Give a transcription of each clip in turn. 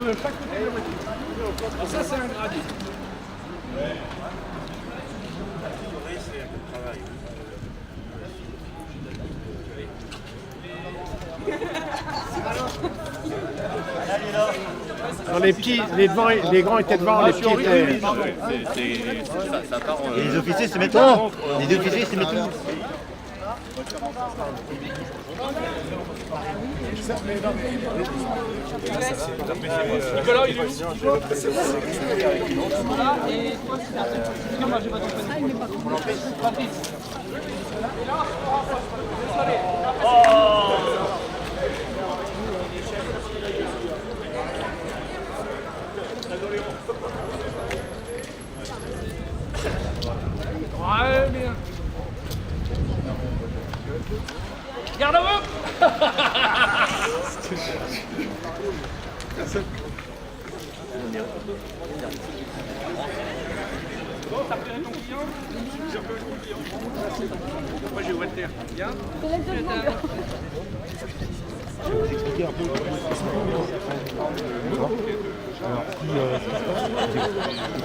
Chaque côté de la voiture. Alors ça, c'est un gravier. Dans les petits, les grands étaient devant, les petits étaient... Et les officiers se mettent où? Les officiers se mettent où? Nicolas, il est où? Voilà, et toi, c'est moi, j'ai pas ton prénom. Patrice. Ouais, bien. Garde à vous. Bon, t'as repéré ton client? J'ai repéré ton client. Moi j'ai Walter. Bien. Expliquer un peu comment ça se passe. Alors, ce qui se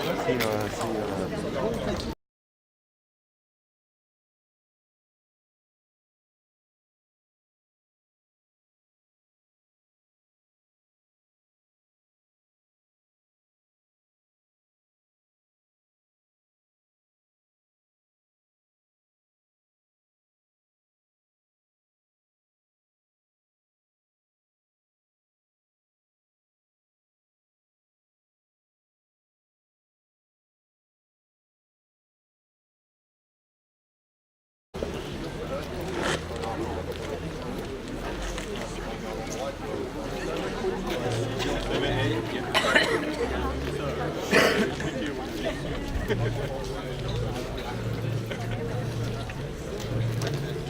passe, c'est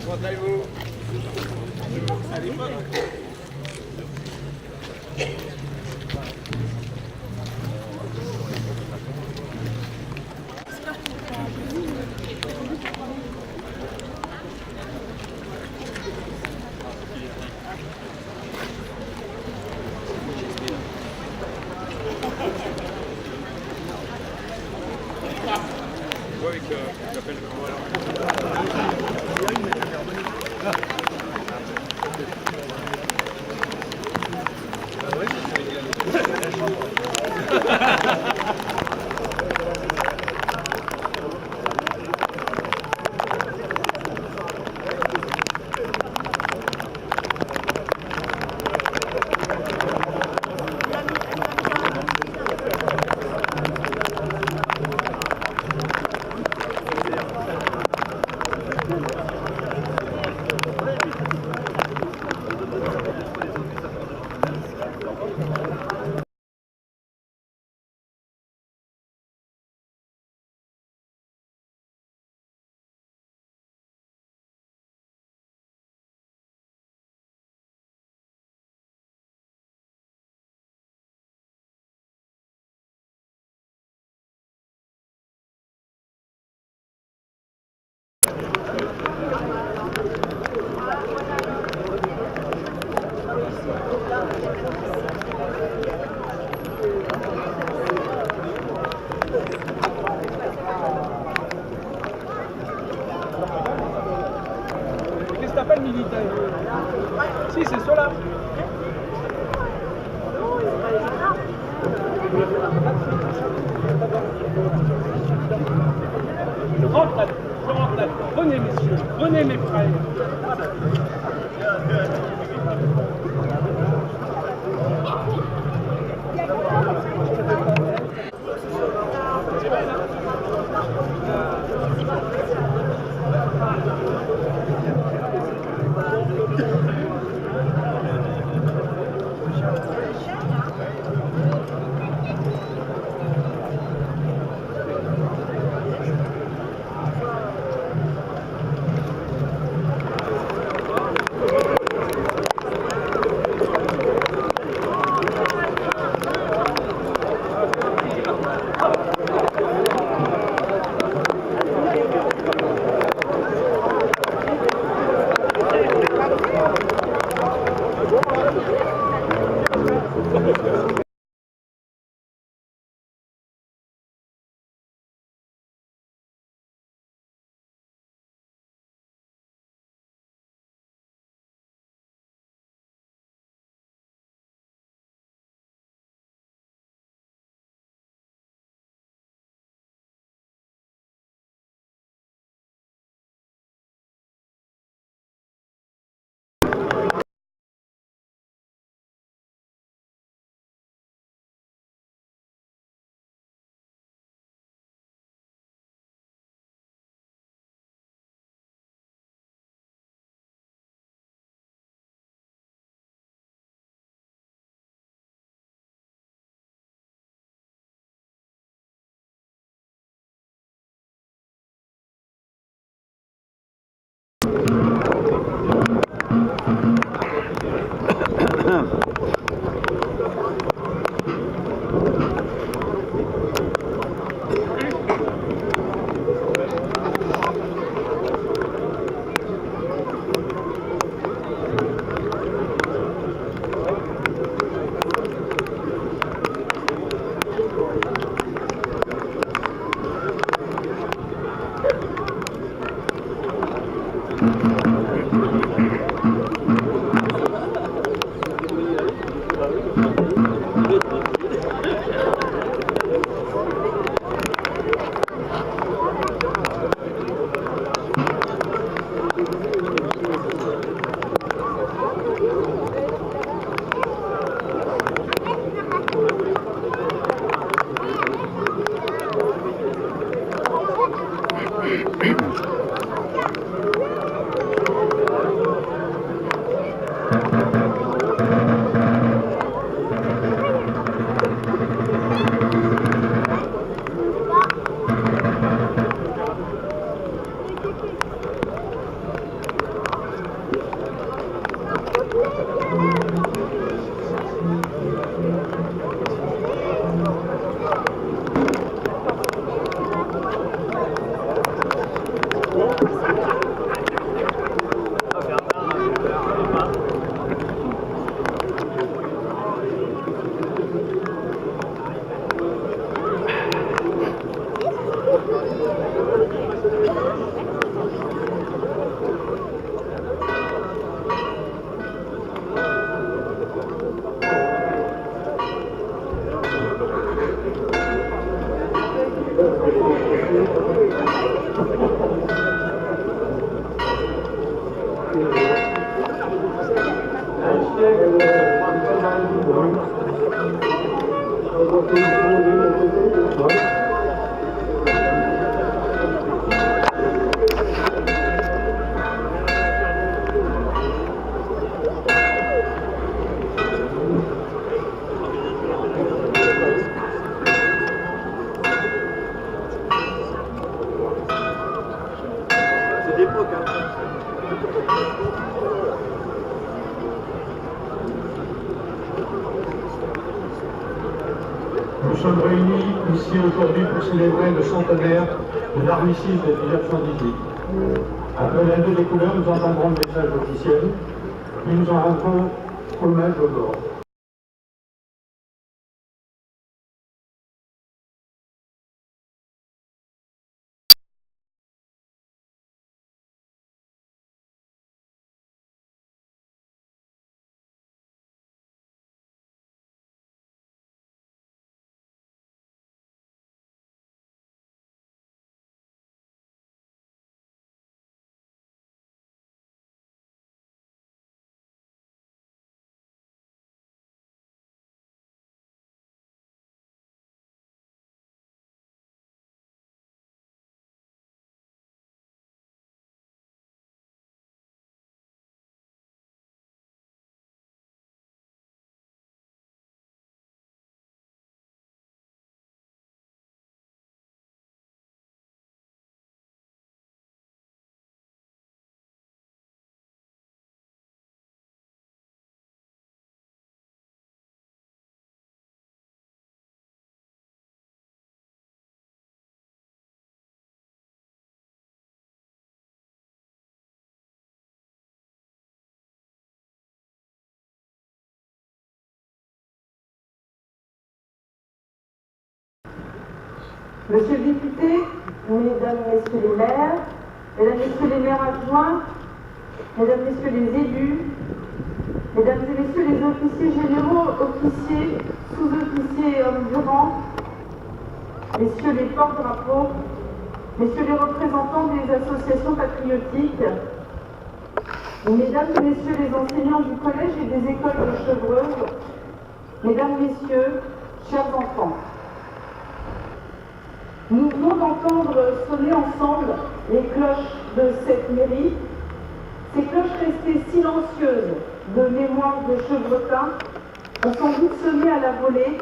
Comment allez-vous? Qu'est-ce que t'appelles militaire? Si, c'est ceux-là. Je rentre là. Venez, messieurs. Venez, mes frères. Nous sommes réunis ici aujourd'hui pour célébrer le centenaire de l'armistice de 1918. Après la nuit des couleurs, nous entendrons le message officiel, puis nous en rendrons hommage au mort. Monsieur le député, Mesdames, Messieurs les maires, Mesdames, Messieurs les maires adjoints, Mesdames, Messieurs les élus, Mesdames et Messieurs les officiers généraux, officiers, sous-officiers et hommes du rang, Messieurs les porte-drapeaux, Messieurs les représentants des associations patriotiques, Mesdames et Messieurs les enseignants du collège et des écoles de Chevreuse, Mesdames, Messieurs, chers enfants. Nous venons d'entendre sonner ensemble les cloches de cette mairie. Ces cloches restées silencieuses de mémoire de Chevretin ont sans doute sonné à la volée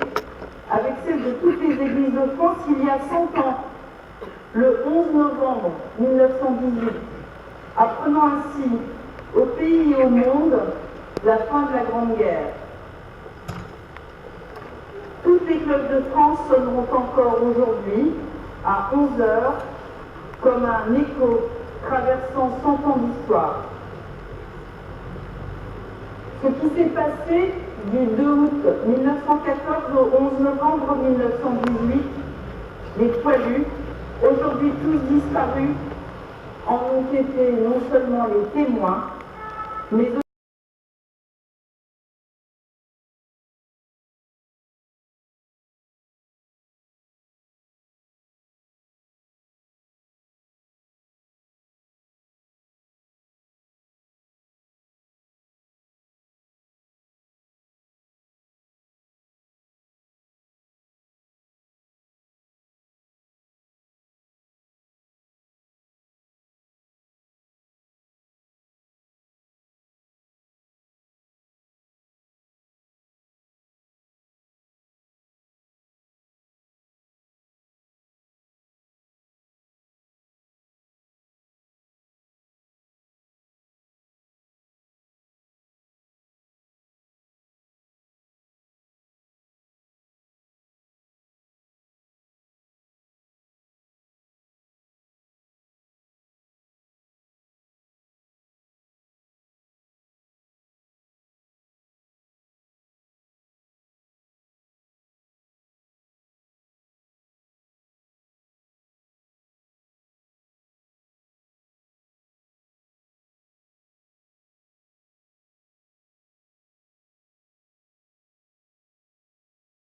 avec celles de toutes les églises de France il y a 100 ans, le 11 novembre 1918, apprenant ainsi au pays et au monde la fin de la Grande Guerre. Toutes les cloches de France sonneront encore aujourd'hui à 11 h, comme un écho traversant 100 ans d'histoire. Ce qui s'est passé du 2 août 1914 au 11 novembre 1918, les poilus, aujourd'hui tous disparus, en ont été non seulement les témoins, mais aussi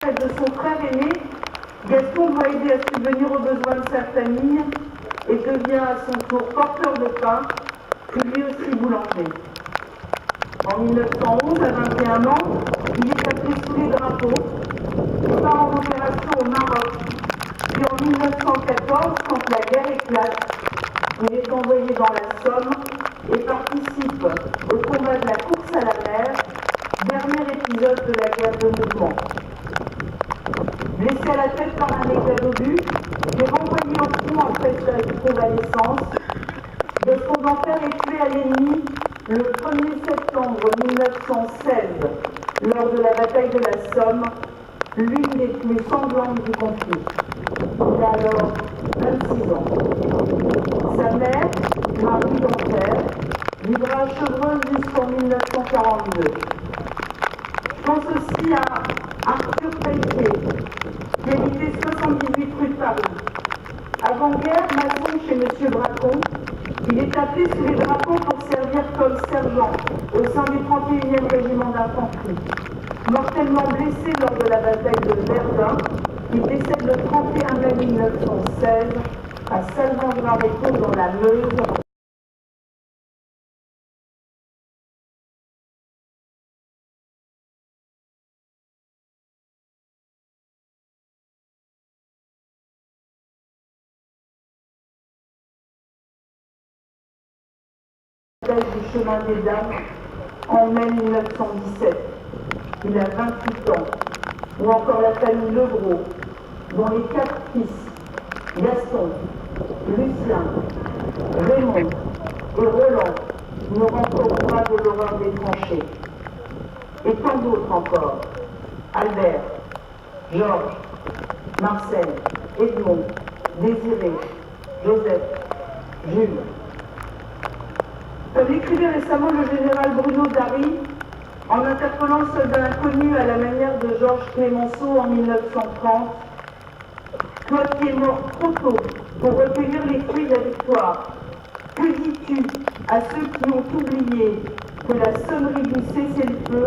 de son frère aîné Gaston doit aider à subvenir aux besoins de sa famille et devient à son tour porteur de pain, puis lui aussi boulanger. En 1911, à 21 ans, il est appelé sous les drapeaux, il part en opération au Maroc. Puis en 1914, quand la guerre éclate, il est envoyé dans la Somme et participe au combat de la course à la mer, dernier épisode de la guerre de mouvement. Blessé à la tête par un éclat d'obus, il est renvoyé au front après sa convalescence. Gaston d'Ampère est tué à l'ennemi le 1er septembre 1916 lors de la bataille de la Somme, l'une des plus sanglantes du conflit. Il a alors 26 ans. Sa mère, Marie d'Ampère, vivra à Chevreuse jusqu'en 1942. Je pense aussi à Arthur Pelletier, qui habitait 78 rue de Paris. Avant-guerre, maçon chez M. Bracon, il est appelé sous les drapeaux pour servir comme sergent au sein du 31e régiment d'infanterie. Mortellement blessé lors de la bataille de Verdun, il décède le 31 mai 1916 à Salvange-Marécaux dans la Meuse. Du chemin des Dames en mai 1917. Il a 28 ans. Ou encore la famille Legros, dont les 4 fils, Gaston, Lucien, Raymond et Roland, nous rencontrent pas de l'horreur des tranchées. Et tant d'autres encore. Albert, Georges, Marcel, Edmond, Désiré, Joseph, Jules. Comme l'écrivait récemment le général Bruno Darry, en interpellant le soldat inconnu à la manière de Georges Clémenceau en 1930, « Toi qui es mort trop tôt pour recueillir les fruits de la victoire, que dis-tu à ceux qui ont oublié que la sonnerie du cessez-le-feu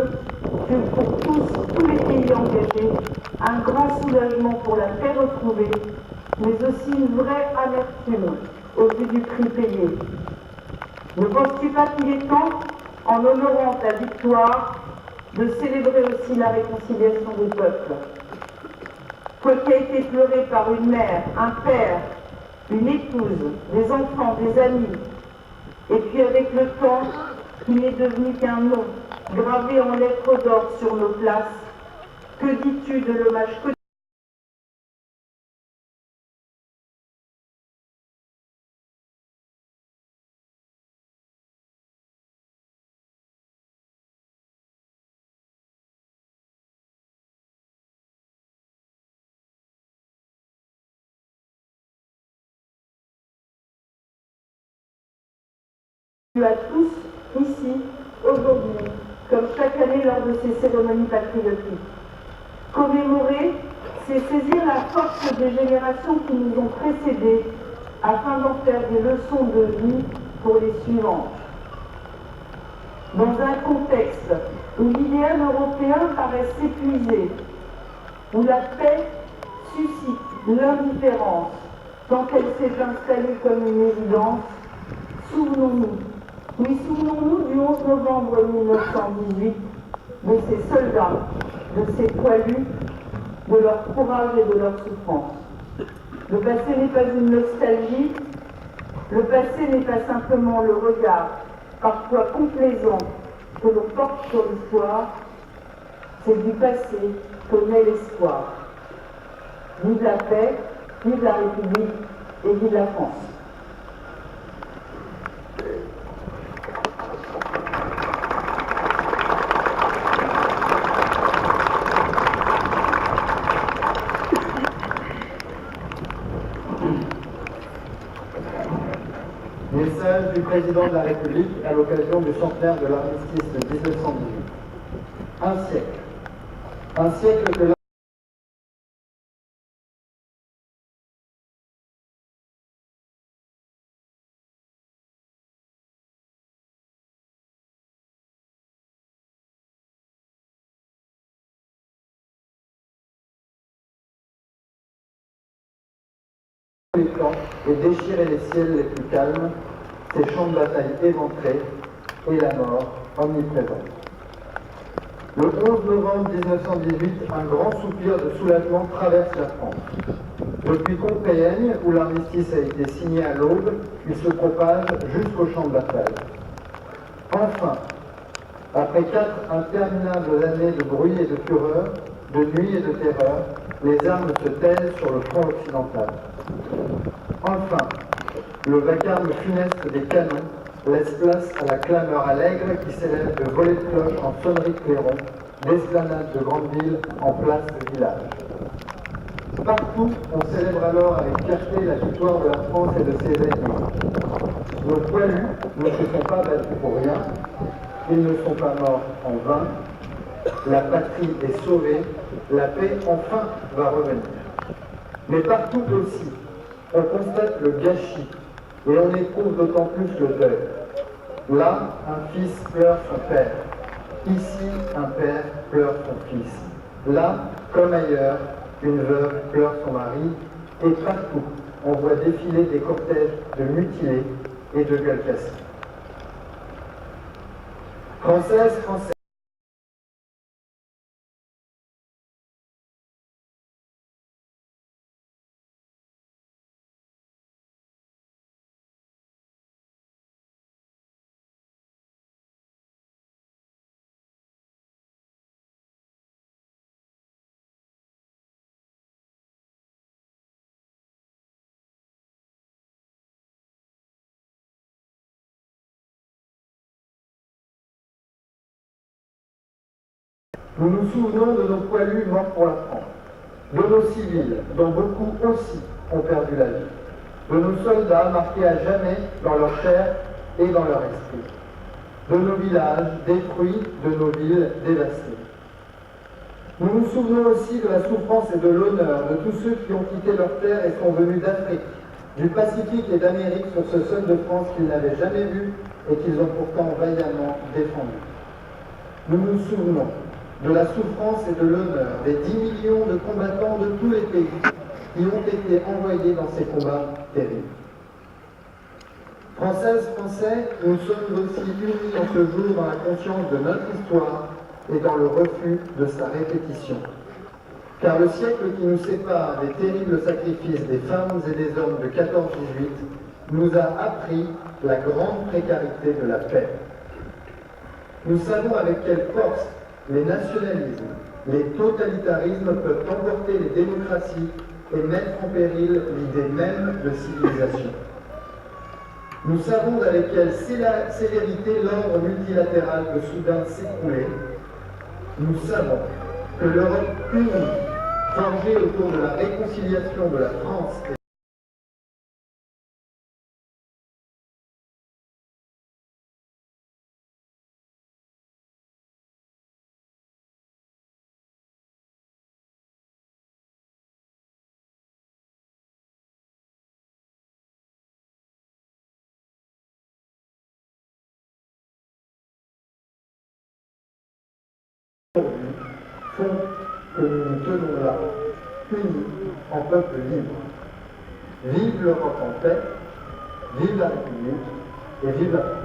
fut pour tous les pays engagés, un grand soulagement pour la paix retrouvée, mais aussi une vraie amertume au vu du prix payé. Ne penses-tu pas qu'il est temps, en honorant ta victoire, de célébrer aussi la réconciliation des peuples? Toi qui as été pleuré par une mère, un père, une épouse, des enfants, des amis, et puis avec le temps, qui n'est devenu qu'un nom, gravé en lettres d'or sur nos places, que dis-tu de l'hommage quotidien ? À tous ici, aujourd'hui, comme chaque année lors de ces cérémonies patriotiques. Commémorer, c'est saisir la force des générations qui nous ont précédés afin d'en faire des leçons de vie pour les suivantes. Dans un contexte où l'idéal européen paraît s'épuiser, où la paix suscite l'indifférence tant qu'elle s'est installée comme une évidence, souvenons-nous. Oui, souvenons-nous du 11 novembre 1918, de ces soldats, de ces poilus, de leur courage et de leur souffrance. Le passé n'est pas une nostalgie, le passé n'est pas simplement le regard, parfois complaisant, que l'on porte sur l'histoire, c'est du passé que naît l'espoir. Vive la paix, vive la République et vive la France. Message du président de la République à l'occasion du centenaire de l'armistice de 1918. Un siècle que les camps et déchirer les ciels les plus calmes, ces champs de bataille éventrés et la mort omniprésente. Le 11 novembre 1918, un grand soupir de soulagement traverse la France. Depuis Compiègne, où l'armistice a été signé à l'aube, il se propage jusqu'au champ de bataille. Enfin, après 4 interminables années de bruit et de fureur, de nuit et de terreur, les armes se taisent sur le front occidental. Enfin, le vacarme funeste des canons laisse place à la clameur allègre qui s'élève de volées de cloches en sonnerie de clairon, d'esplanades de grandes villes en places de village. Partout, on célèbre alors avec fierté la victoire de la France et de ses ennemis. Nos poilus ne se sont pas battus pour rien, ils ne sont pas morts en vain, la patrie est sauvée, la paix enfin va revenir. Mais partout aussi, on constate le gâchis et on éprouve d'autant plus le deuil. Là, un fils pleure son père. Ici, un père pleure son fils. Là, comme ailleurs, une veuve pleure son mari. Et partout, on voit défiler des cortèges de mutilés et de gueules cassées. Françaises, Français. Nous nous souvenons de nos poilus morts pour la France, de nos civils, dont beaucoup aussi ont perdu la vie, de nos soldats marqués à jamais dans leur chair et dans leur esprit, de nos villages détruits, de nos villes dévastées. Nous nous souvenons aussi de la souffrance et de l'honneur de tous ceux qui ont quitté leur terre et sont venus d'Afrique, du Pacifique et d'Amérique sur ce sol de France qu'ils n'avaient jamais vu et qu'ils ont pourtant vaillamment défendu. Nous nous souvenons de la souffrance et de l'honneur des 10 millions de combattants de tous les pays qui ont été envoyés dans ces combats terribles. Françaises, Français, nous sommes aussi unis en ce jour dans la conscience de notre histoire et dans le refus de sa répétition. Car le siècle qui nous sépare des terribles sacrifices des femmes et des hommes de 14-18 nous a appris la grande précarité de la paix. Nous savons avec quelle force les nationalismes, les totalitarismes peuvent emporter les démocraties et mettre en péril l'idée même de civilisation. Nous savons avec quelle célérité l'ordre multilatéral peut soudain s'écrouler. Nous savons que l'Europe unie, forgée autour de la réconciliation de la France et font que nous nous tenons là, unis en peuple libre. Vive l'Europe en paix, vive la République et vive la France.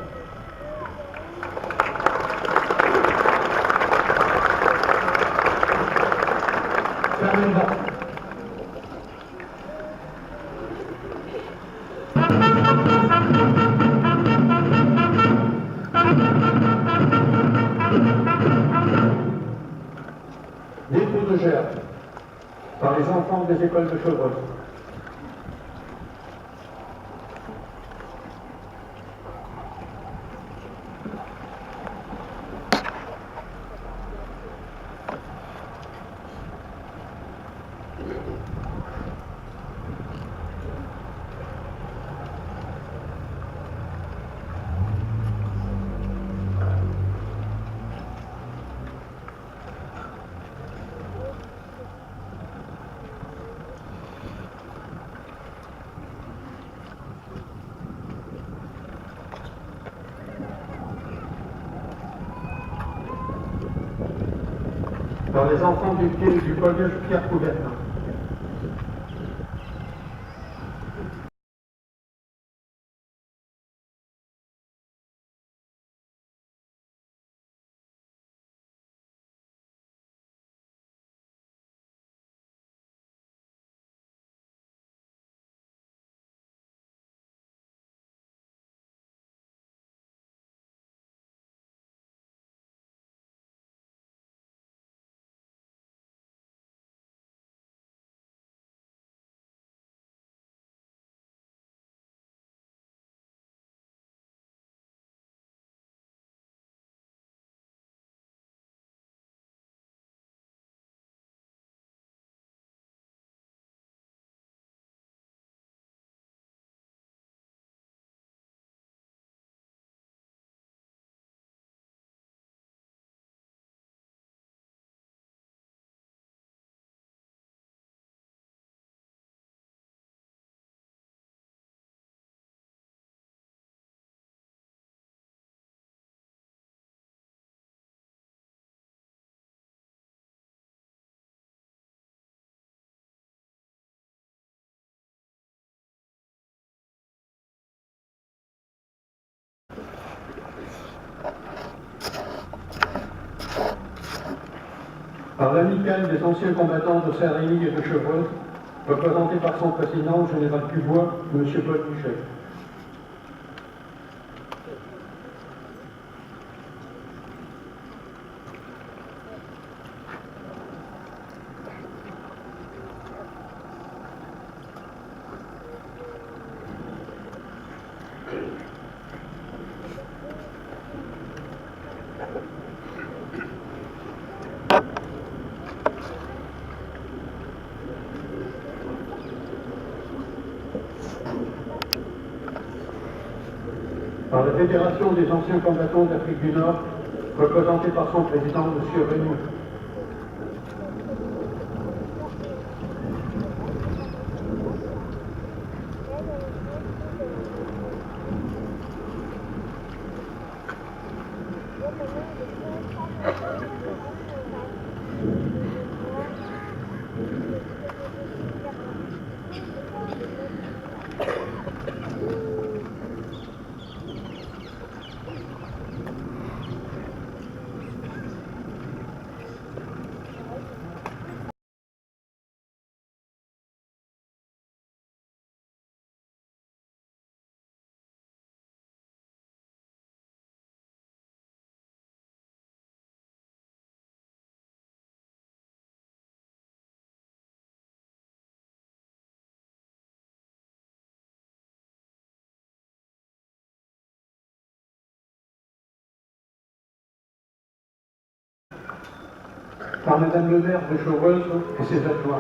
Fermez le bas. Dépôt de gerbe par les enfants des écoles de Chevreuse. Par les enfants du collège Pierre Coubertin. Par l'amicale des anciens combattants de Saint-Rémy et de Chevreuse, représenté par son président, le général Dubois, M. Paul Michel. Par la Fédération des anciens combattants d'Afrique du Nord, représentée par son président, M. Rémy. Par Madame le maire de Chevreuse et ses adjoints.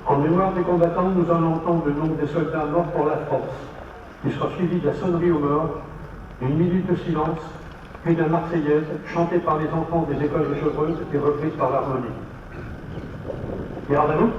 En mémoire des combattants, nous annonçons le nom des soldats morts pour la France. Il sera suivi de la sonnerie aux morts, d'une minute de silence, puis de la Marseillaise, chantée par les enfants des écoles de Chevreuse et reprise par l'harmonie. Garde à vous.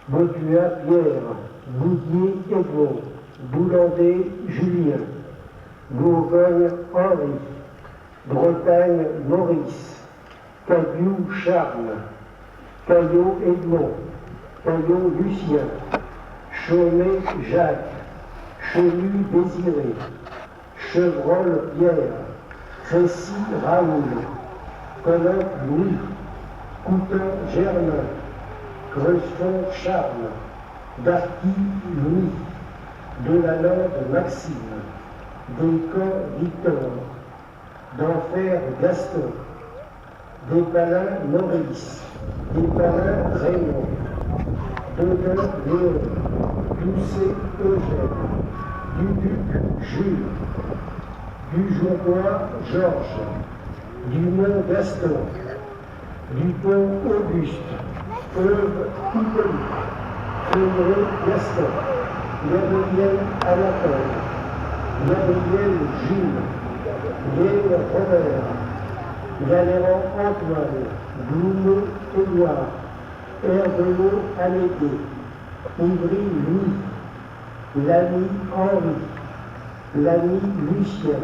Bauduin Pierre, Boudier Edmond, Boulandais Julien, Bourgogne Henri, Bretagne Maurice, Caillou Charles, Caillot Edmond, Caillot Lucien, Chaumet Jacques, Chenu Désiré, Chevreul Pierre, Crécy Raoul, Colloque Louis, Coutin Germain, Cresson Charles, Darty Louis, Delalande Maxime, Descamps Victor, d'Enfer Gaston, Despalins Maurice, Despalins Raymond, Dodin Léon, Doucet Eugène, Duduc Jules, Dujoncois Georges, Dumont Gaston, Dupont Auguste, Euve Hippolyte, Fédéré Gaston, Gabriel Anatole, Gabriel Jules, Léon Robert, Valéran Antoine, Blumeau Édouard, Herbelot Amédée, Ivry Louis, Lamy Henri, Lamy Lucien,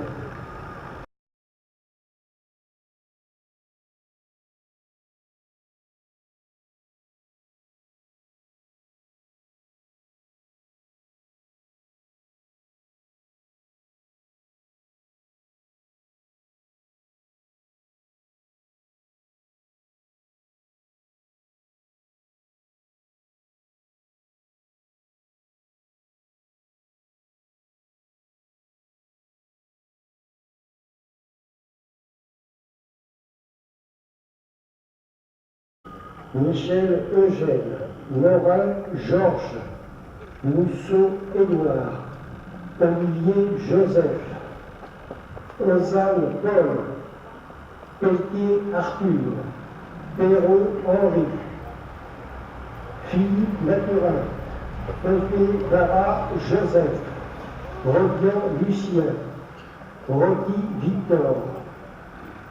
Michel Eugène, Morin Georges, Mousseau Édouard, Olivier Joseph, Ozanne Paul, Pelletier Arthur, Perrault Henri, Philippe Mathurin, Peuté Barra Joseph, Rodian Lucien, Rodi Victor,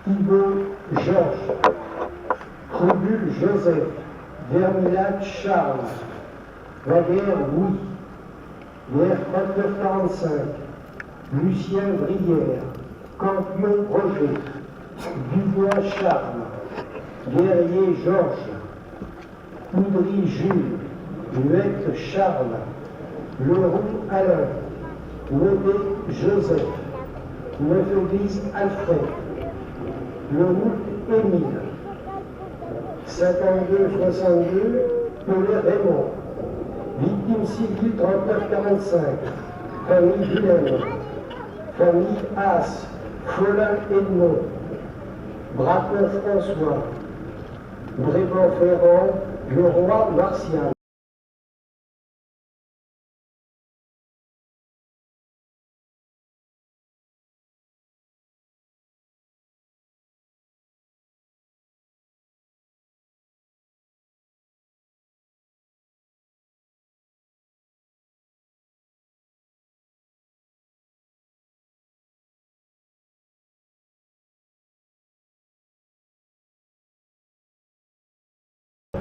Thibault Georges, Crobul Joseph, Vermilac Charles, Vaguerre Louis, Guerre 3945, Lucien Brière, Campion Roger, Dubois Charles, Guerrier Georges, Poudry Jules, Huette Charles, Leroux Alain, Naudet Joseph, Neufélis Alfred, Leroux Émile, 52-62, Pelé Raymond, victime civile 39-45, famille Vilaine, famille As, Follin Edmond, Braton François, Bréban Ferrand, le roi Martial.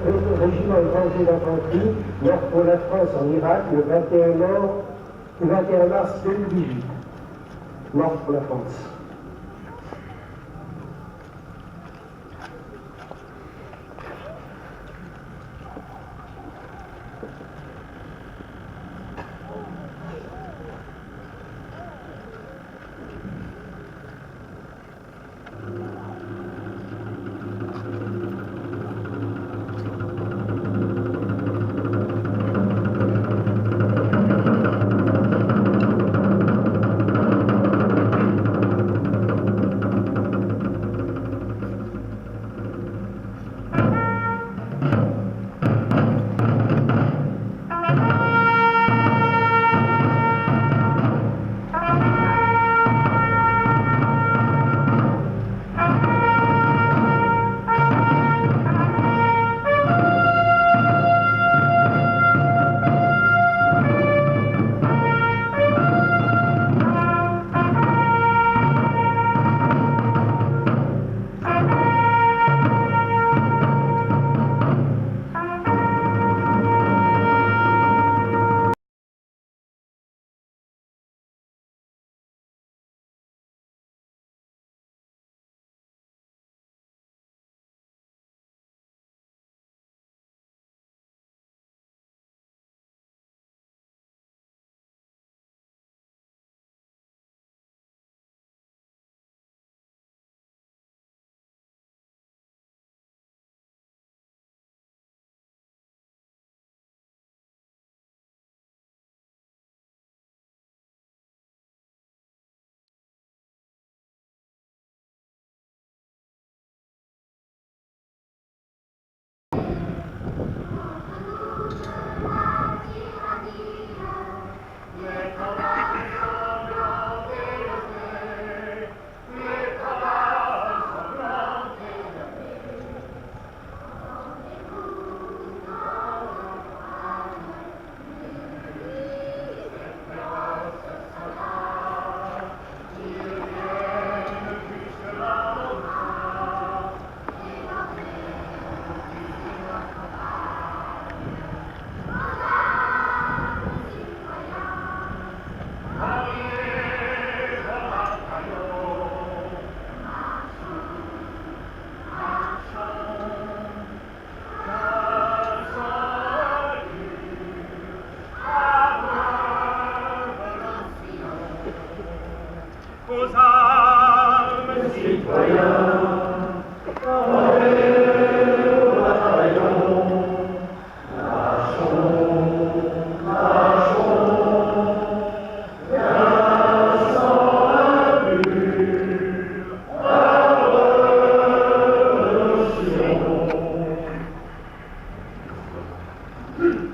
Le régiment étranger d'infanterie meurt pour la France en Irak le 21 mars 2018. Mort pour la France. Bravo.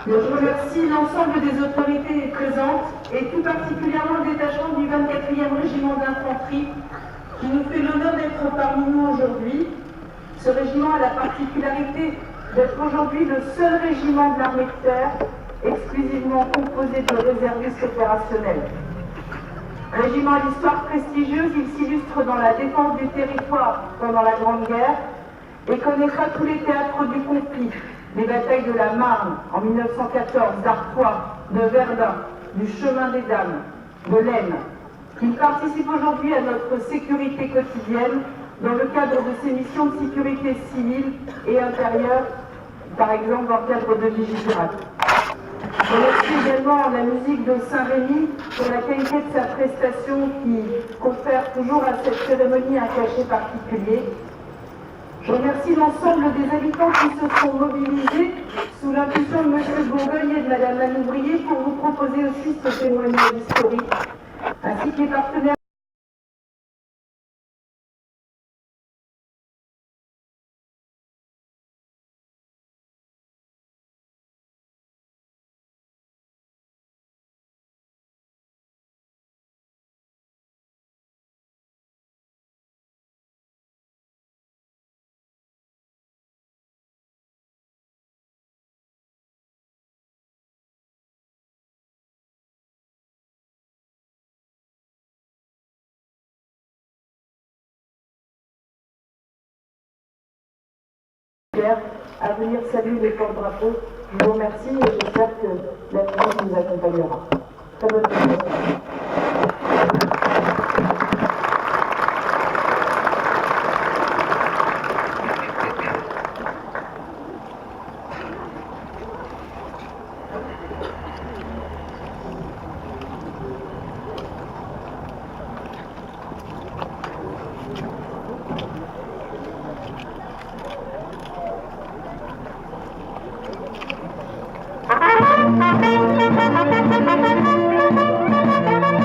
Je remercie l'ensemble des autorités présentes et tout particulièrement le détachement du 24e régiment d'infanterie qui nous fait l'honneur d'être parmi nous aujourd'hui. Ce régiment a la particularité d'être aujourd'hui le seul régiment de l'armée de terre exclusivement composé de réservistes opérationnels. Régiment à l'histoire prestigieuse, il s'illustre dans la défense du territoire pendant la Grande Guerre et connaîtra tous les théâtres du conflit, les batailles de la Marne en 1914, d'Artois, de Verdun, du Chemin des Dames, de l'Aisne. Il participe aujourd'hui à notre sécurité quotidienne dans le cadre de ses missions de sécurité civile et intérieure, par exemple dans le cadre de Vigilat. Je remercie également la musique de Saint-Rémy pour la qualité de sa prestation qui confère toujours à cette cérémonie un cachet particulier. Je remercie l'ensemble des habitants qui se sont mobilisés sous l'impulsion de M. Bourgogne et de Mme Lanouvrier pour vous proposer aussi ce témoignage historique, ainsi que les partenaires. À venir saluer les porte-drapeaux. Je vous remercie et j'espère que la musique nous accompagnera. Très bonne journée. Thank you.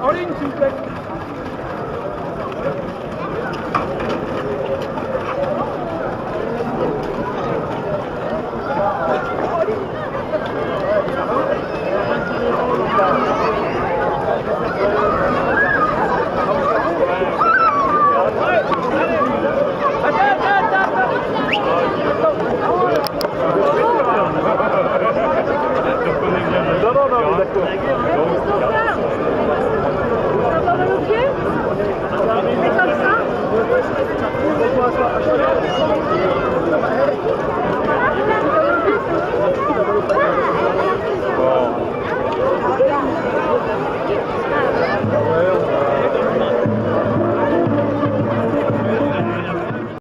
En ligne, s'il vous plaît.